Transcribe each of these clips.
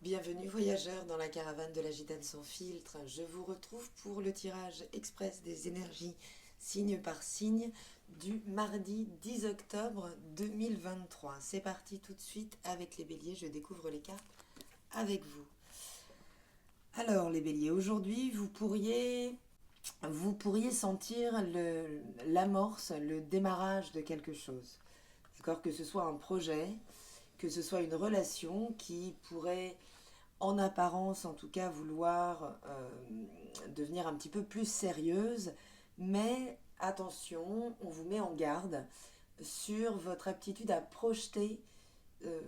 Bienvenue voyageurs dans la caravane de la Gitane sans filtre. Je vous retrouve pour le tirage express des énergies signe par signe du mardi 10 octobre 2023. C'est parti tout de suite avec les béliers, je découvre les cartes avec vous. Alors les béliers, aujourd'hui vous pourriez sentir l'amorce, le démarrage de quelque chose. D'accord, que ce soit un projet, que ce soit une relation qui pourrait, en apparence en tout cas, vouloir devenir un petit peu plus sérieuse, mais attention, on vous met en garde sur votre aptitude à projeter, euh,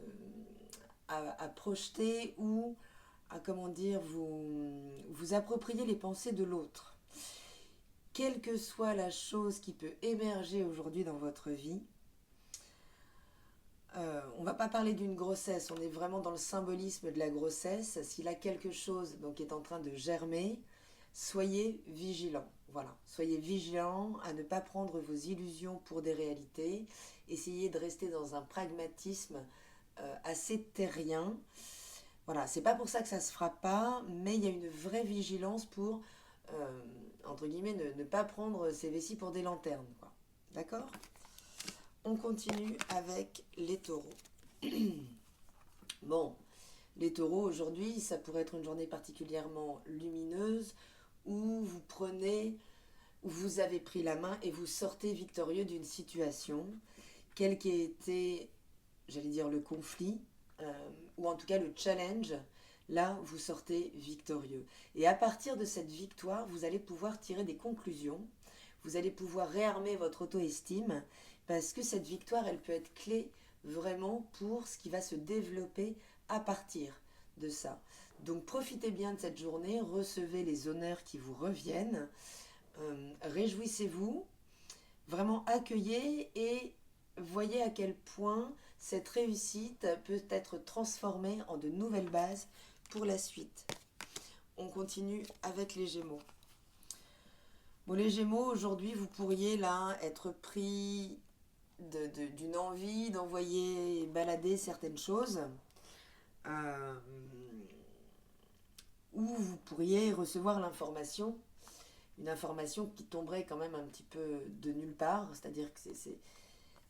à projeter ou à, comment dire, vous approprier les pensées de l'autre. Quelle que soit la chose qui peut émerger aujourd'hui dans votre vie, on ne va pas parler d'une grossesse, on est vraiment dans le symbolisme de la grossesse. S'il a quelque chose donc, qui est en train de germer, soyez vigilants. Voilà, soyez vigilants à ne pas prendre vos illusions pour des réalités. Essayez de rester dans un pragmatisme assez terrien. Voilà, c'est pas pour ça que ça se fera pas, mais il y a une vraie vigilance pour, entre guillemets, ne pas prendre ces vessies pour des lanternes, quoi. D'accord ? On continue avec les taureaux. Bon, les taureaux, aujourd'hui, ça pourrait être une journée particulièrement lumineuse où vous avez pris la main et vous sortez victorieux d'une situation, quel qu'ait été, j'allais dire, le conflit, ou en tout cas le challenge. Là, vous sortez victorieux. Et à partir de cette victoire, vous allez pouvoir tirer des conclusions, vous allez pouvoir réarmer votre auto-estime, parce que cette victoire, elle peut être clé vraiment pour ce qui va se développer à partir de ça. Donc profitez bien de cette journée, recevez les honneurs qui vous reviennent, réjouissez-vous, vraiment accueillez et voyez à quel point cette réussite peut être transformée en de nouvelles bases pour la suite. On continue avec les Gémeaux. Bon, les Gémeaux, aujourd'hui, vous pourriez là être pris d'une envie d'envoyer balader certaines choses, euh, ou vous pourriez recevoir une information qui tomberait quand même un petit peu de nulle part, c'est-à-dire que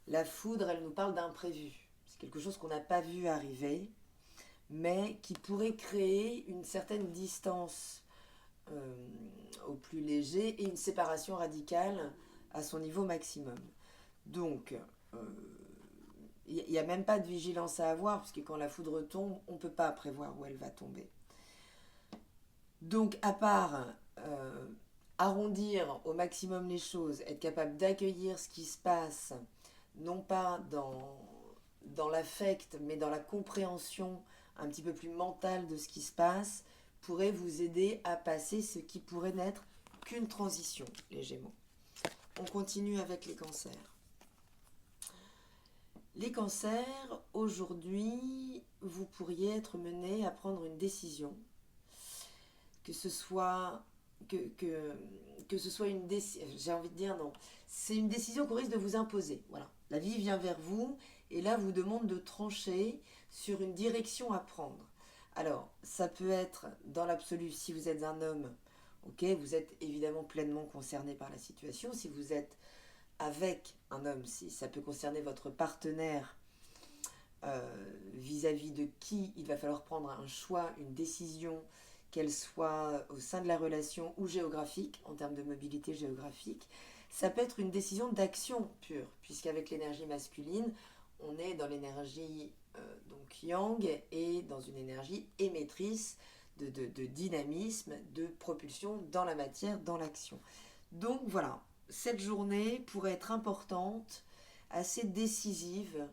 la foudre, elle nous parle d'imprévu. C'est quelque chose qu'on n'a pas vu arriver, mais qui pourrait créer une certaine distance au plus léger et une séparation radicale à son niveau maximum. Donc, il n'y a même pas de vigilance à avoir, parce que quand la foudre tombe, on ne peut pas prévoir où elle va tomber. Donc, à part arrondir au maximum les choses, être capable d'accueillir ce qui se passe, non pas dans l'affect, mais dans la compréhension un petit peu plus mentale de ce qui se passe, pourrait vous aider à passer ce qui pourrait n'être qu'une transition, les Gémeaux. On continue avec les cancers. Les cancers, aujourd'hui, vous pourriez être menés à prendre une décision, que ce soit une décision, j'ai envie de dire non, c'est une décision qu'on risque de vous imposer. Voilà, la vie vient vers vous et là vous demande de trancher sur une direction à prendre. Alors, ça peut être dans l'absolu, si vous êtes un homme, ok, vous êtes évidemment pleinement concerné par la situation. Si vous êtes avec un homme, si ça peut concerner votre partenaire, vis-à-vis de qui il va falloir prendre un choix, une décision, qu'elle soit au sein de la relation ou géographique, en termes de mobilité géographique. Ça peut être une décision d'action pure, puisqu'avec l'énergie masculine, on est dans l'énergie donc yang et dans une énergie émettrice de dynamisme, de propulsion dans la matière, dans l'action. Donc voilà, cette journée pourrait être importante, assez décisive.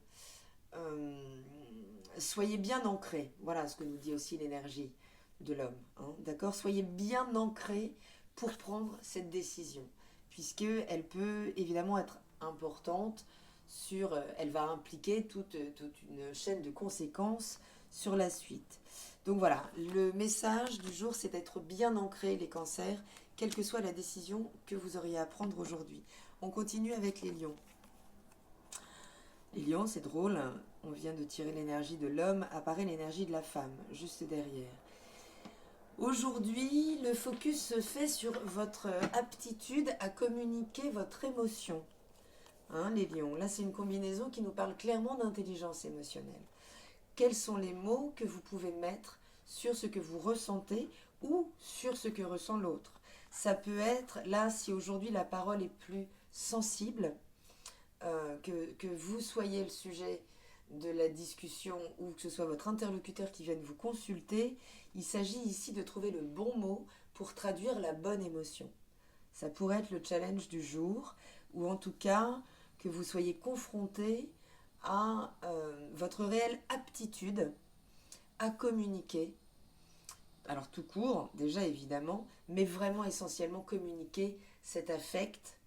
Soyez bien ancrés, voilà ce que nous dit aussi l'énergie de l'homme, hein, d'accord ? Soyez bien ancrés pour prendre cette décision, puisqu'elle peut évidemment être importante, elle va impliquer toute une chaîne de conséquences sur la suite. Donc voilà, le message du jour, c'est d'être bien ancré, les cancers, quelle que soit la décision que vous auriez à prendre aujourd'hui. On continue avec les lions. Les lions, c'est drôle, hein. On vient de tirer l'énergie de l'homme, apparaît l'énergie de la femme, juste derrière. Aujourd'hui, le focus se fait sur votre aptitude à communiquer votre émotion. Hein, les lions, là c'est une combinaison qui nous parle clairement d'intelligence émotionnelle. Quels sont les mots que vous pouvez mettre sur ce que vous ressentez ou sur ce que ressent l'autre? Ça peut être, là, si aujourd'hui la parole est plus sensible, que vous soyez le sujet de la discussion ou que ce soit votre interlocuteur qui vienne vous consulter, il s'agit ici de trouver le bon mot pour traduire la bonne émotion. Ça pourrait être le challenge du jour, ou en tout cas que vous soyez confronté à votre réelle aptitude à communiquer. Alors tout court, déjà évidemment, mais vraiment essentiellement communiquer cet affect,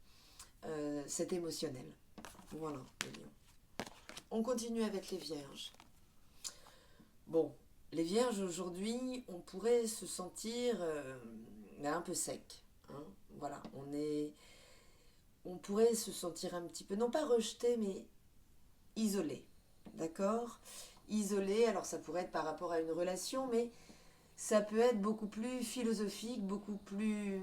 cet émotionnel. Voilà, les lions. On continue avec les vierges. Bon, les vierges aujourd'hui, on pourrait se sentir un peu sec. Hein, voilà, on pourrait se sentir un petit peu, non pas rejeté, mais isolé. D'accord? Isolé, alors ça pourrait être par rapport à une relation, mais ça peut être beaucoup plus philosophique, beaucoup plus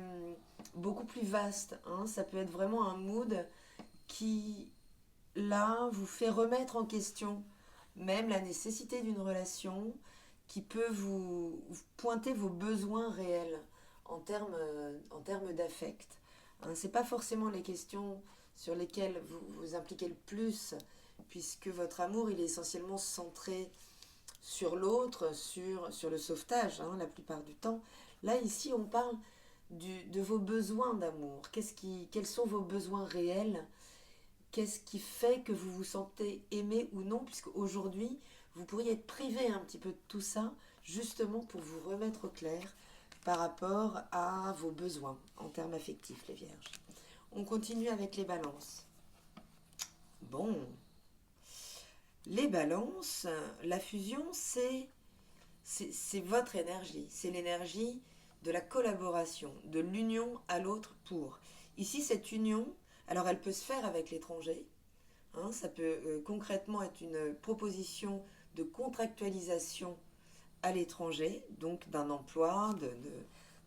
vaste. Hein. Ça peut être vraiment un mood qui, là, vous fait remettre en question même la nécessité d'une relation, qui peut vous pointer vos besoins réels en termes d'affect. Hein, ce n'est pas forcément les questions sur lesquelles vous vous impliquez le plus, puisque votre amour il est essentiellement centré sur l'autre, sur le sauvetage, hein, la plupart du temps. Là, ici, on parle de vos besoins d'amour. Quels sont vos besoins réels? Qu'est-ce qui fait que vous vous sentez aimé ou non? Puisque aujourd'hui, vous pourriez être privé un petit peu de tout ça, justement pour vous remettre au clair par rapport à vos besoins en termes affectifs, les vierges. On continue avec les balances. Bon, les balances, la fusion, c'est votre énergie. C'est l'énergie de la collaboration, de l'union à l'autre pour. Ici, cette union, alors elle peut se faire avec l'étranger. Hein, ça peut concrètement être une proposition de contractualisation à l'étranger, donc d'un emploi,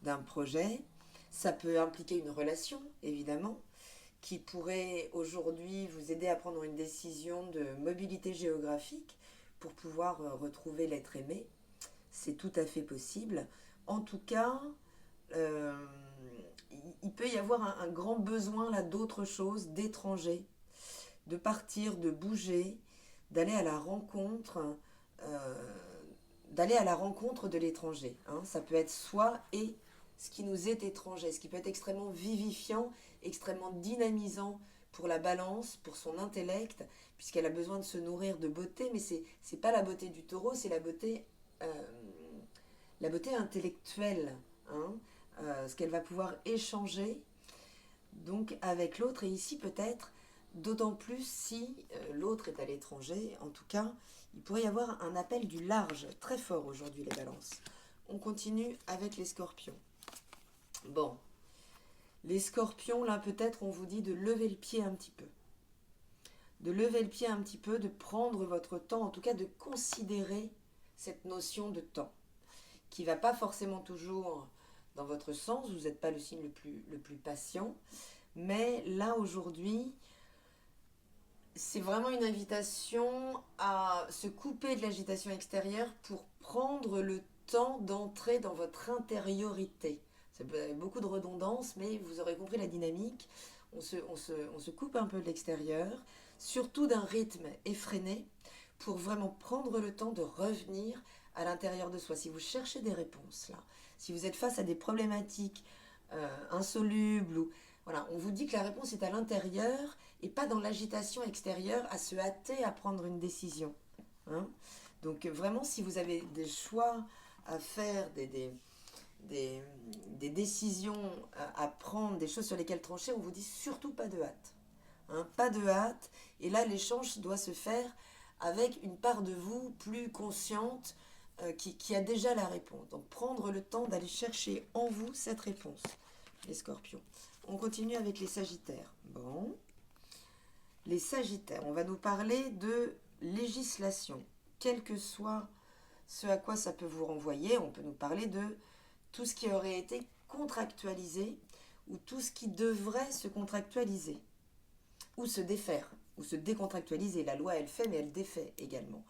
d'un projet. Ça peut impliquer une relation, évidemment, qui pourrait aujourd'hui vous aider à prendre une décision de mobilité géographique pour pouvoir retrouver l'être aimé. C'est tout à fait possible. En tout cas, euh, il peut y avoir un grand besoin là d'autre chose, d'étranger, de partir, de bouger, d'aller à la rencontre, euh, de l'étranger. Hein. Ça peut être soi et ce qui nous est étranger, ce qui peut être extrêmement vivifiant, extrêmement dynamisant pour la balance, pour son intellect, puisqu'elle a besoin de se nourrir de beauté, mais c'est pas la beauté du taureau, c'est la beauté intellectuelle, hein, ce qu'elle va pouvoir échanger donc avec l'autre, et ici peut-être d'autant plus si l'autre est à l'étranger. En tout cas, il pourrait y avoir un appel du large très fort aujourd'hui, les balances. On continue avec les scorpions. Bon, les scorpions, là peut-être on vous dit de lever le pied un petit peu. De lever le pied un petit peu, de prendre votre temps, en tout cas de considérer cette notion de temps, qui ne va pas forcément toujours dans votre sens, vous n'êtes pas le signe le plus patient, mais là aujourd'hui, c'est vraiment une invitation à se couper de l'agitation extérieure pour prendre le temps d'entrer dans votre intériorité. Ça peut avoir beaucoup de redondance, mais vous aurez compris la dynamique. On se coupe un peu de l'extérieur, surtout d'un rythme effréné, pour vraiment prendre le temps de revenir à l'intérieur de soi. Si vous cherchez des réponses, là, si vous êtes face à des problématiques insolubles, ou, voilà, on vous dit que la réponse est à l'intérieur et pas dans l'agitation extérieure à se hâter à prendre une décision. Hein. Donc vraiment, si vous avez des choix à faire, des décisions à prendre, des choses sur lesquelles trancher, on vous dit surtout pas de hâte. Hein, pas de hâte. Et là, l'échange doit se faire avec une part de vous plus consciente qui a déjà la réponse. Donc prendre le temps d'aller chercher en vous cette réponse, les scorpions. On continue avec les sagittaires. Bon. les Sagittaires, on va nous parler de législation. Quel que soit ce à quoi ça peut vous renvoyer, on peut nous parler de tout ce qui aurait été contractualisé ou tout ce qui devrait se contractualiser ou se défaire ou se décontractualiser. La loi, elle fait, mais elle défait également.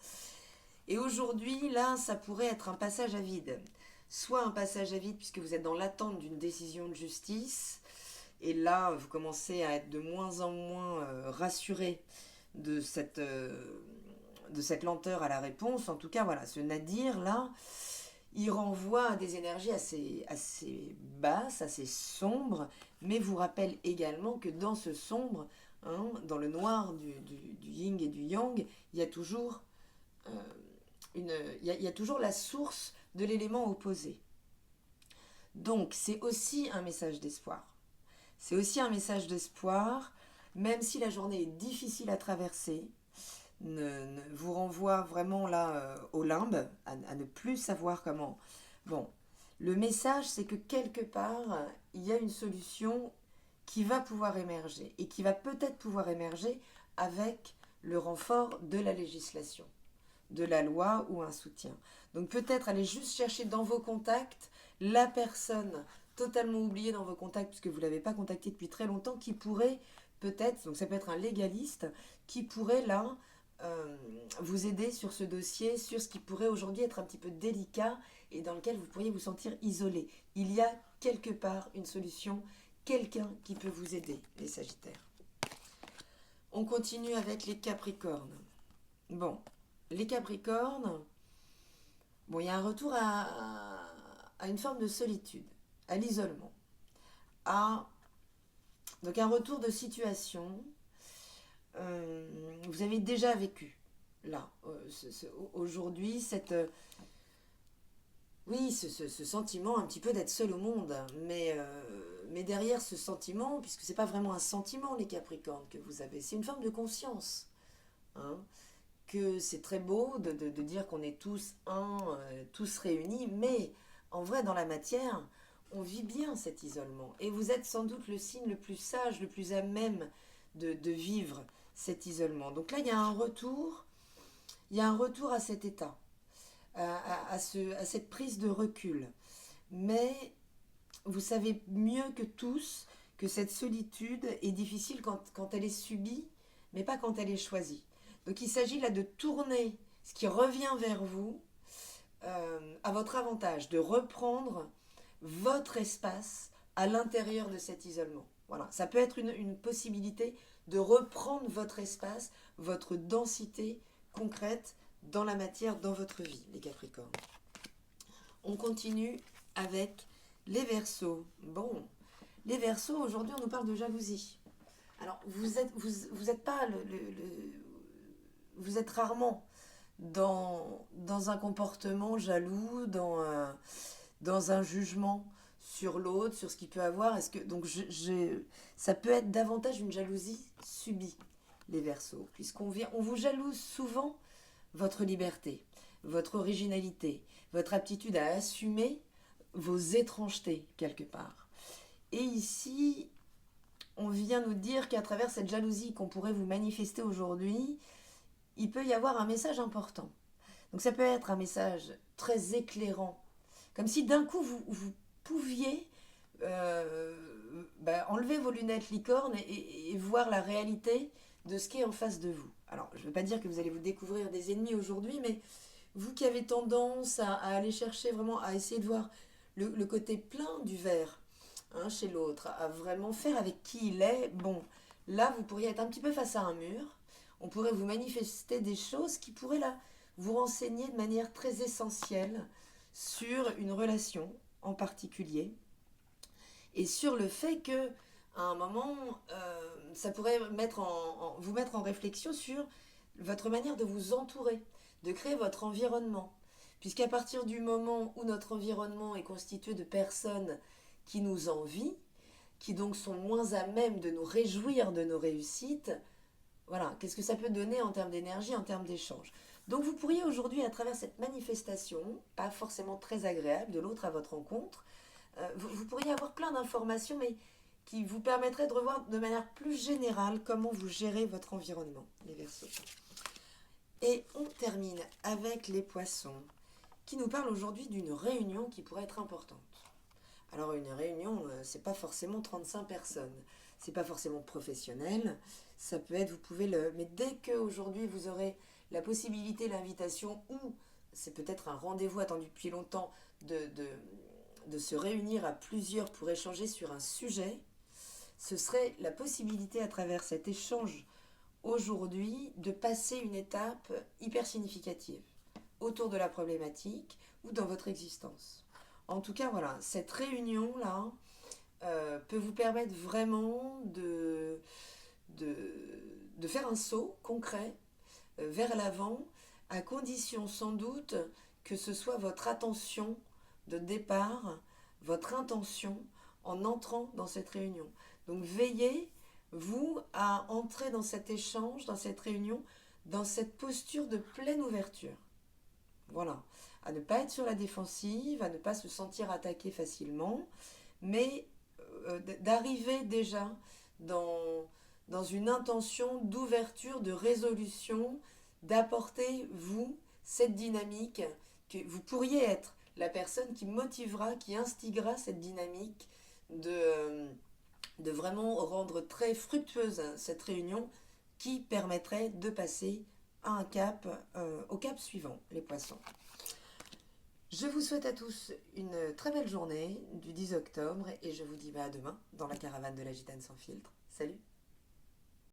Et aujourd'hui, là, ça pourrait être un passage à vide. Soit un passage à vide puisque vous êtes dans l'attente d'une décision de justice, et là, vous commencez à être de moins en moins rassuré de cette lenteur à la réponse. En tout cas, voilà, ce nadir, là, il renvoie à des énergies assez basses, assez sombres, mais vous rappelle également que dans ce sombre, hein, dans le noir du yin et du yang, il y a toujours, euh, il y a toujours la source de l'élément opposé. Donc, c'est aussi un message d'espoir. C'est aussi un message d'espoir, même si la journée est difficile à traverser, vous renvoie vraiment là au limbe, à ne plus savoir comment. Bon, le message, c'est que quelque part, il y a une solution qui va pouvoir émerger, et qui va peut-être pouvoir émerger avec le renfort de la législation, de la loi ou un soutien. Donc peut-être aller juste chercher dans vos contacts la personne totalement oubliée dans vos contacts, puisque vous ne l'avez pas contacté depuis très longtemps, qui pourrait peut-être, donc ça peut être un légaliste, qui pourrait là vous aider sur ce dossier, sur ce qui pourrait aujourd'hui être un petit peu délicat et dans lequel vous pourriez vous sentir isolé. Il y a quelque part une solution, quelqu'un qui peut vous aider, les Sagittaires. On continue avec les Capricornes. Bon, les Capricornes, bon, il y a un retour à une forme de solitude, à l'isolement, donc un retour de situation. Vous avez déjà vécu là aujourd'hui ce sentiment un petit peu d'être seul au monde, mais derrière ce sentiment, puisque c'est pas vraiment un sentiment les Capricornes que vous avez, c'est une forme de conscience, hein, que c'est très beau de dire qu'on est tous tous réunis, mais en vrai dans la matière on vit bien cet isolement, et vous êtes sans doute le signe le plus sage, le plus à même de vivre cet isolement. Donc là, il y a un retour à cet état, à cette prise de recul. Mais vous savez mieux que tous que cette solitude est difficile quand elle est subie, mais pas quand elle est choisie. Donc il s'agit là de tourner ce qui revient vers vous à votre avantage, de reprendre votre espace à l'intérieur de cet isolement. Voilà, ça peut être une possibilité de reprendre votre espace, votre densité concrète dans la matière, dans votre vie, les Capricornes. On continue avec les Verseaux. Bon, les Verseaux, aujourd'hui, on nous parle de jalousie. Alors, vous êtes pas vous êtes rarement dans un comportement jaloux, dans un jugement sur l'autre, sur ce qu'il peut avoir. Donc ça peut être davantage une jalousie subie, les Verseaux, on vous jalouse souvent votre liberté, votre originalité, votre aptitude à assumer vos étrangetés quelque part. Et ici, on vient nous dire qu'à travers cette jalousie qu'on pourrait vous manifester aujourd'hui, il peut y avoir un message important. Donc ça peut être un message très éclairant, comme si d'un coup vous pouviez enlever vos lunettes licorne et voir la réalité de ce qui est en face de vous. Alors, je ne veux pas dire que vous allez vous découvrir des ennemis aujourd'hui, mais vous qui avez tendance à aller chercher vraiment, à essayer de voir le côté plein du verre, hein, chez l'autre, à vraiment faire avec qui il est, bon, là, vous pourriez être un petit peu face à un mur, on pourrait vous manifester des choses qui pourraient là vous renseigner de manière très essentielle sur une relation en particulier, et sur le fait que à un moment, ça pourrait vous mettre en réflexion sur votre manière de vous entourer, de créer votre environnement. Puisqu'à partir du moment où notre environnement est constitué de personnes qui nous envient, qui donc sont moins à même de nous réjouir de nos réussites, voilà, qu'est-ce que ça peut donner en termes d'énergie, en termes d'échange. Donc vous pourriez aujourd'hui, à travers cette manifestation, pas forcément très agréable, de l'autre à votre rencontre, vous pourriez avoir plein d'informations, mais qui vous permettrait de revoir de manière plus générale comment vous gérez votre environnement, les Verseaux. Et on termine avec les Poissons, qui nous parlent aujourd'hui d'une réunion qui pourrait être importante. Alors une réunion, c'est pas forcément 35 personnes, c'est pas forcément professionnel, ça peut être, vous pouvez le... Mais dès qu'aujourd'hui vous aurez la possibilité, l'invitation, ou c'est peut-être un rendez-vous attendu depuis longtemps, de se réunir à plusieurs pour échanger sur un sujet, ce serait la possibilité à travers cet échange aujourd'hui de passer une étape hyper significative autour de la problématique ou dans votre existence. En tout cas, voilà, cette réunion-là peut vous permettre vraiment de faire un saut concret vers l'avant, à condition sans doute que ce soit votre attention de départ, votre intention en entrant dans cette réunion. Donc veillez, vous, à entrer dans cet échange, dans cette réunion, dans cette posture de pleine ouverture. Voilà, à ne pas être sur la défensive, à ne pas se sentir attaqué facilement, mais d'arriver déjà dans une intention d'ouverture, de résolution, d'apporter, vous, cette dynamique, que vous pourriez être la personne qui motivera, qui instiguera cette dynamique de vraiment rendre très fructueuse cette réunion qui permettrait de passer à un cap, au cap suivant, les Poissons. Je vous souhaite à tous une très belle journée du 10 octobre et je vous dis à demain dans la caravane de la Gitane sans filtre. Salut!